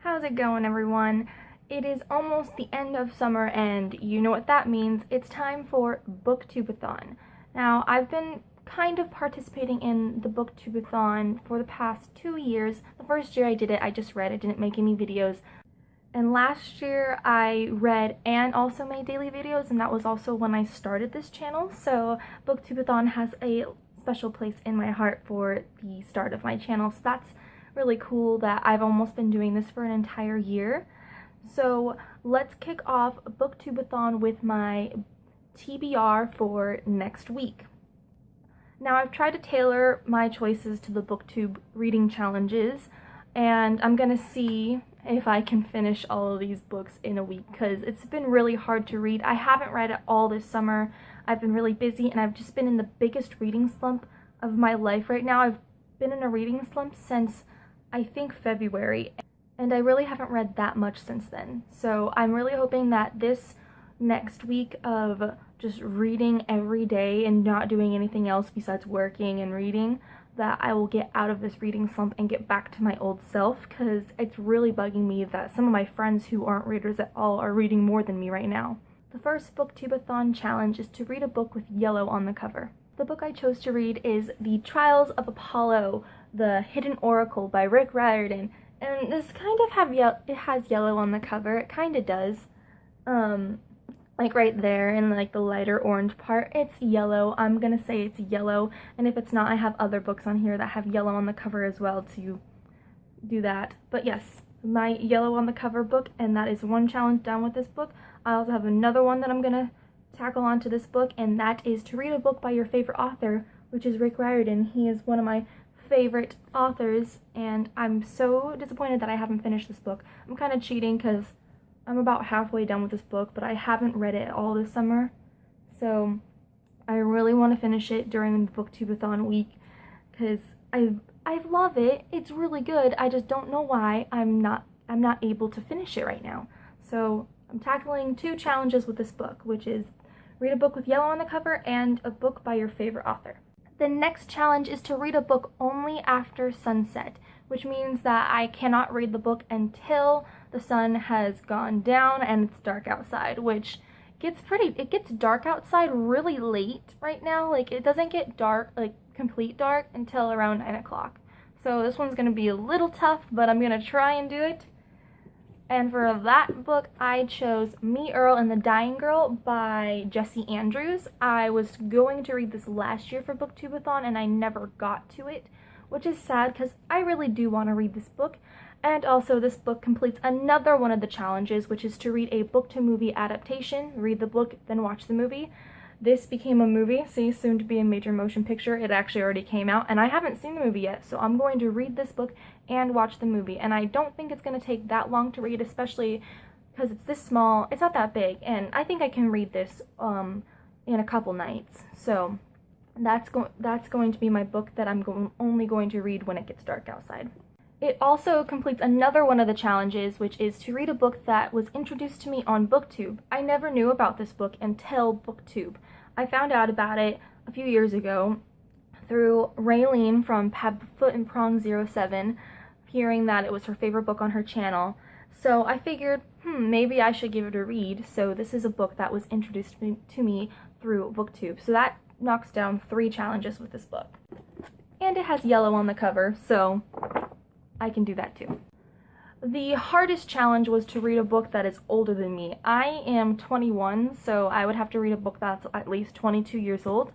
How's it going, everyone? It is almost the end of summer, and you know what that means. It's time for Booktube-A-Thon. Now, I've been kind of participating in the Booktube-A-Thon for the past 2 years. The first year I did it, I just read. I didn't make any videos. And last year I read and also made daily videos, and that was also when I started this channel. So Booktube-A-Thon has a special place in my heart for the start of my channel. So that's really cool that I've almost been doing this for an entire year. So let's kick off Booktube-A-Thon with my TBR for next week. Now, I've tried to tailor my choices to the Booktube reading challenges, and I'm gonna see if I can finish all of these books in a week, because it's been really hard to read. I haven't read it all this summer. I've been really busy, and I've just been in the biggest reading slump of my life right now. I've been in a reading slump since I think February, and I really haven't read that much since then. So I'm really hoping that this next week of just reading every day and not doing anything else besides working and reading, that I will get out of this reading slump and get back to my old self, because it's really bugging me that some of my friends who aren't readers at all are reading more than me right now. The first Booktube-A-Thon challenge is to read a book with yellow on the cover. The book I chose to read is The Trials of Apollo, The Hidden Oracle by Rick Riordan, and this kind of it has yellow on the cover. It kind of does. Like right there in like the lighter orange part, it's yellow. I'm gonna say it's yellow, and if it's not, I have other books on here that have yellow on the cover as well to do that. But yes, my yellow on the cover book, and that is one challenge done with this book. I also have another one that I'm gonna tackle onto this book, and that is to read a book by your favorite author, which is Rick Riordan. He is one of my favorite authors, and I'm so disappointed that I haven't finished this book. I'm kind of cheating because I'm about halfway done with this book, but I haven't read it at all this summer, so I really want to finish it during the Booktube-A-Thon week, because I love it. It's really good. I just don't know why I'm not able to finish it right now. So I'm tackling 2 challenges with this book, which is read a book with yellow on the cover and a book by your favorite author. The next challenge is to read a book only after sunset, which means that I cannot read the book until the sun has gone down and it's dark outside, which it gets dark outside really late right now. Like, it doesn't get dark, like complete dark, until around 9 o'clock. So this one's gonna be a little tough, but I'm gonna try and do it. And for that book, I chose Me, Earl, and the Dying Girl by Jessie Andrews. I was going to read this last year for Booktube-A-Thon, and I never got to it, which is sad because I really do want to read this book. And also, this book completes another one of the challenges, which is to read a book-to-movie adaptation. Read the book, then watch the movie. This became a movie, soon to be a major motion picture. It actually already came out, and I haven't seen the movie yet, so I'm going to read this book and watch the movie. And I don't think it's going to take that long to read, especially because it's this small. It's not that big, and I think I can read this in a couple nights. So that's going to be my book that I'm only going to read when it gets dark outside. It also completes another one of the challenges, which is to read a book that was introduced to me on Booktube. I never knew about this book until Booktube. I found out about it a few years ago through Raylene from Foot and Prong 07, hearing that it was her favorite book on her channel. So I figured, maybe I should give it a read. So this is a book that was introduced to me through Booktube. So that knocks down 3 challenges with this book. And it has yellow on the cover, so I can do that too. The hardest challenge was to read a book that is older than me. I am 21, so I would have to read a book that's at least 22 years old.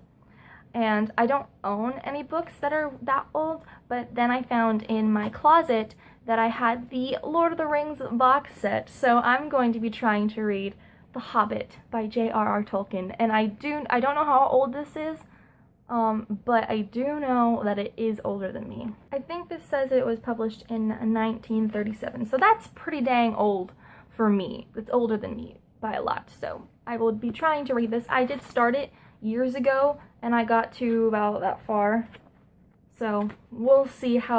And I don't own any books that are that old, but then I found in my closet that I had the Lord of the Rings box set, so I'm going to be trying to read The Hobbit by J.R.R. Tolkien. And I don't know how old this is, but I do know that it is older than me. I think this says it was published in 1937, so that's pretty dang old for me. It's older than me by a lot, so I will be trying to read this. I did start it years ago, and I got to about that far, so we'll see if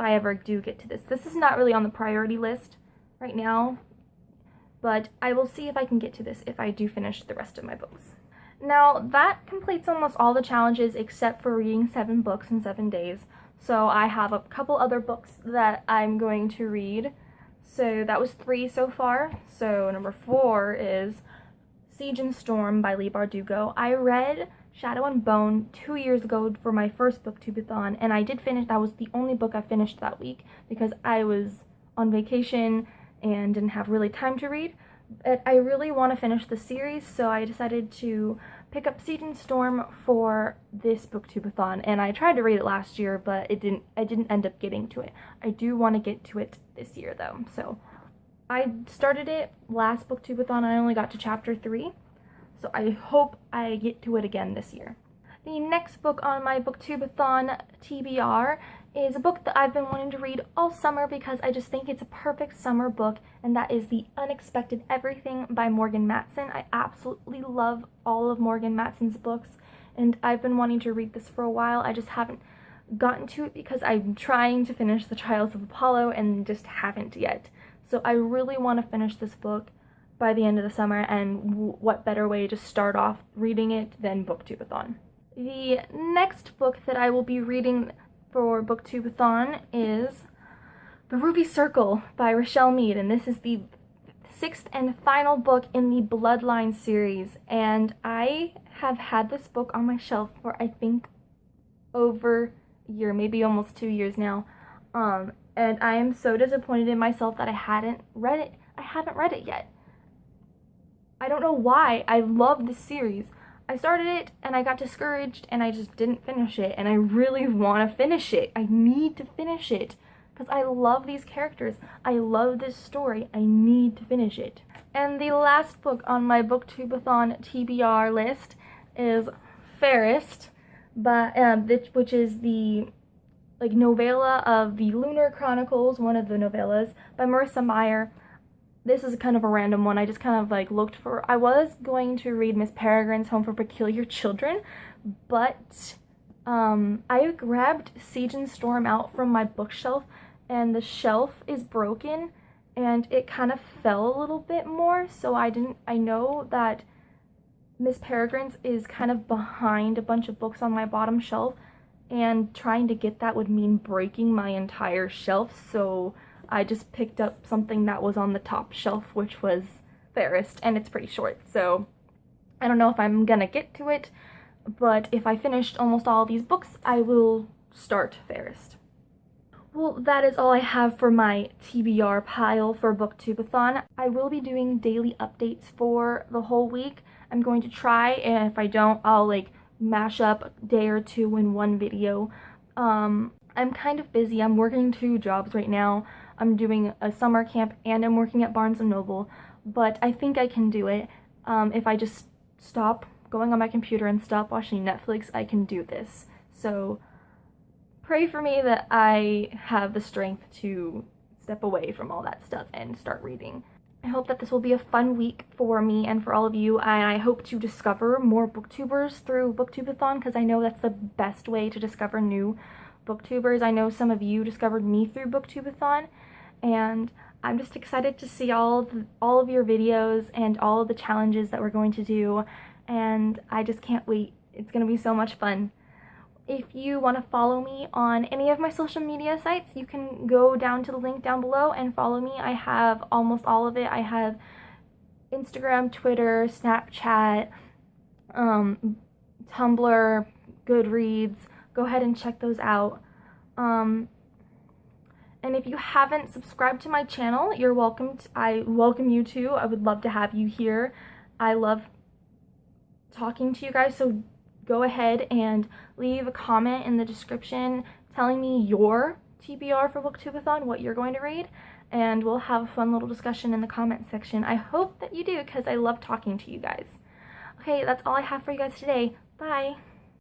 I ever do get to this. This is not really on the priority list right now, but I will see if I can get to this if I do finish the rest of my books. Now, that completes almost all the challenges except for reading 7 books in 7 days. So I have a couple other books that I'm going to read. So that was 3 so far. So number 4 is Siege and Storm by Leigh Bardugo. I read Shadow and Bone 2 years ago for my first Booktube-A-Thon, and I did finish. That was the only book I finished that week because I was on vacation and didn't have really time to read. But I really want to finish the series, so I decided to pick up Siege and Storm for this Booktube-A-Thon, and I tried to read it last year, but I didn't end up getting to it. I do want to get to it this year though. So I started it last Booktube-A-Thon. I only got to chapter 3, so I hope I get to it again this year. The next book on my Booktube-A-Thon TBR is a book that I've been wanting to read all summer because I just think it's a perfect summer book, and that is The Unexpected Everything by Morgan Matson. I absolutely love all of Morgan Matson's books, and I've been wanting to read this for a while. I just haven't gotten to it because I'm trying to finish The Trials of Apollo and just haven't yet. So I really want to finish this book by the end of the summer, and what better way to start off reading it than Booktube-A-Thon. The next book that I will be reading for Booktube-A-Thon is The Ruby Circle by Rochelle Mead, and this is the 6th and final book in the Bloodline series, and I have had this book on my shelf for I think over a year, maybe almost 2 years now, and I am so disappointed in myself that I haven't read it yet. I don't know why. I love this series. I started it and I got discouraged and I just didn't finish it, and I really want to finish it. I need to finish it because I love these characters. I love this story. I need to finish it. And the last book on my Booktube-A-Thon TBR list is Fairest, which is the novella of the Lunar Chronicles, one of the novellas by Marissa Meyer. This is kind of a random one. I just kind of looked for. I was going to read Miss Peregrine's Home for Peculiar Children, but I grabbed Siege and Storm out from my bookshelf, and the shelf is broken, and it kind of fell a little bit more. So I know that Miss Peregrine's is kind of behind a bunch of books on my bottom shelf, and trying to get that would mean breaking my entire shelf. So I just picked up something that was on the top shelf, which was Fairest, and it's pretty short, so I don't know if I'm gonna get to it, but if I finished almost all these books, I will start Fairest. Well, that is all I have for my TBR pile for Booktube-A-Thon. I will be doing daily updates for the whole week. I'm going to try, and if I don't, I'll mash up a day or two in one video. I'm kind of busy. I'm working 2 jobs right now. I'm doing a summer camp and I'm working at Barnes & Noble, but I think I can do it. If I just stop going on my computer and stop watching Netflix, I can do this. So pray for me that I have the strength to step away from all that stuff and start reading. I hope that this will be a fun week for me and for all of you, and I hope to discover more booktubers through Booktube-A-Thon, because I know that's the best way to discover new booktubers. I know some of you discovered me through Booktube-A-Thon, and I'm just excited to see all of your videos and all of the challenges that we're going to do, and I just can't wait. It's going to be so much fun. If you want to follow me on any of my social media sites, you can go down to the link down below and follow me. I have almost all of it. I have Instagram, Twitter, Snapchat, Tumblr, Goodreads. Go ahead and check those out. And if you haven't subscribed to my channel, you're welcome. I welcome you to. I would love to have you here. I love talking to you guys, so go ahead and leave a comment in the description telling me your TBR for Booktube-A-Thon, what you're going to read, and we'll have a fun little discussion in the comment section. I hope that you do, because I love talking to you guys. Okay, that's all I have for you guys today. Bye!